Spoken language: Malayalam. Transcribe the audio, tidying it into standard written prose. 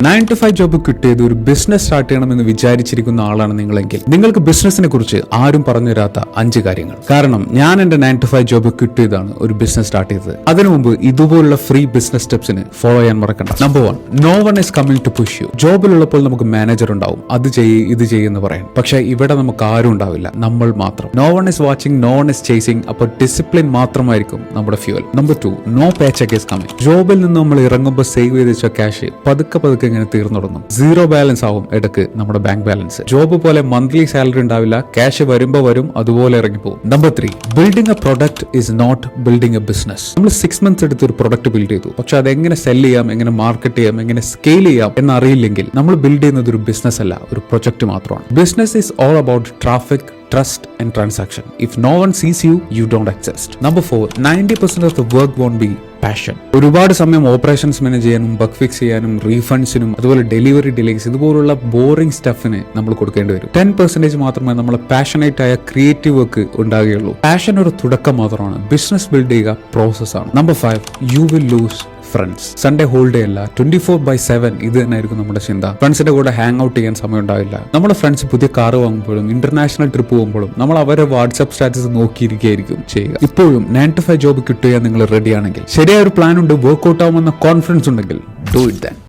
9 to 5 ജോബ് കിട്ടിയത് ഒരു ബിസിനസ് സ്റ്റാർട്ട് ചെയ്യണമെന്ന് വിചാരിച്ചിരിക്കുന്ന ആളാണ് നിങ്ങളെങ്കിൽ നിങ്ങൾക്ക് ബിസിനസിനെ കുറിച്ച് ആരും പറഞ്ഞു തരാത്ത 5 കാര്യങ്ങൾ. കാരണം ഞാൻ എന്റെ 9 to 5 ജോബ് കിട്ടിയതാണ് ഒരു ബിസിനസ് സ്റ്റാർട്ട് ചെയ്തത്. അതിനു മുമ്പ് ഇതുപോലുള്ള ഫ്രീ ബിസിനസ് സ്റ്റെപ്സിന് ഫോളോ ചെയ്യാൻ മറക്കണ്ട. Number 1, no one is coming to push you. ജോബിലുള്ളപ്പോൾ നമുക്ക് മാനേജർ ഉണ്ടാവും, അത് ചെയ്യ് ഇത് ചെയ്യുന്ന പറയാൻ. പക്ഷെ ഇവിടെ നമുക്ക് ആരും ഉണ്ടാവില്ല, നമ്മൾ മാത്രം. No one is watching, no one is chasing. അപ്പോൾ ഡിസിപ്ലിൻ മാത്രമായിരിക്കും നമ്മുടെ fuel. Number 2, no pay cheque is coming. ജോബിൽ നിന്ന് നമ്മൾ ഇറങ്ങുമ്പോൾ സേവ് ചെയ്ത് വെച്ച ക്യാഷ് പതുക്കെ ഇങ്ങനെ തീർന്നു തുടങ്ങും. സീറോ ബാലൻസ് ആവും ഇടക്ക് നമ്മുടെ ബാങ്ക് ബാലൻസ്. ജോബ് പോലെ മന്ത്ലി സാലറി ഉണ്ടാവില്ല, ക്യാഷ് വരുമ്പോ വരും, അതുപോലെ ഇറങ്ങിപ്പോകും. Number 3, building a product is not building a business. നമ്മൾ 6 months എടുത്ത് ഒരു പ്രൊഡക്റ്റ് ബിൽഡ് ചെയ്തു, പക്ഷെ അത് എങ്ങനെ സെല് ചെയ്യാം, എങ്ങനെ മാർക്കറ്റ് ചെയ്യാം, എങ്ങനെ സ്കെയിൽ ചെയ്യാം എന്നറിയില്ലെങ്കിൽ നമ്മൾ ബിൽഡ് ചെയ്യുന്നത് ഒരു ബിസിനസ് അല്ല, ഒരു പ്രൊജക്ട് മാത്രമാണ്. Business is all about traffic, trust and transaction. If no one sees you, you don't exist. Number 4, 90% of the work won't be passion. ഒരുപാട് സമയം ഓപ്പറേഷൻസ് മാനേജ് ചെയ്യാനും ബഗ് ഫിക്സ് ചെയ്യാനും റീഫണ്ട്സിനും അതുപോലെ ഡെലിവറി ഡിലേസ് ഇതുപോലുള്ള ബോറിംഗ് സ്റ്റഫിന് നമ്മൾ കൊടുക്കേണ്ടി വരും. 10% മാത്രമേ നമ്മളെ പാഷനേറ്റ് ആയ ക്രിയേറ്റീവ് വർക്ക് ഉണ്ടാകുകയുള്ളൂ. പാഷൻ ഒരു തുടക്കം മാത്രമാണ്, ബിസിനസ് ബിൽഡ് ചെയ്യുക പ്രോസസ്സാണ്. Number 5, you will lose friends. Sunday holiday അല്ല, 24/7 ഇത് തന്നെയായിരിക്കും നമ്മുടെ ചിന്ത. ഫ്രണ്ട്സിന്റെ കൂടെ ഹാങ് ഔട്ട് ചെയ്യാൻ സമയം ഉണ്ടാവില്ല. നമ്മുടെ ഫ്രണ്ട്സ് പുതിയ കാർ വാങ്ങുമ്പോഴും ഇന്റർനാഷണൽ ട്രിപ്പ് പോകുമ്പോഴും നമ്മൾ അവരെ വാട്സ്ആപ്പ് സ്റ്റാറ്റസ് നോക്കിയിരിക്കുകയായിരിക്കും ചെയ്യുക. ഇപ്പോഴും 9 to 5 ജോബ് കിട്ടുക നിങ്ങൾ റെഡി ആണെങ്കിൽ, ശരിയായ ഒരു പ്ലാൻ ഉണ്ട്, വർക്ക്ഔട്ട് ആവുമെന്ന കോൺഫിഡൻസ് ഉണ്ടെങ്കിൽ, ഡു ഇറ്റ് ദെൻ.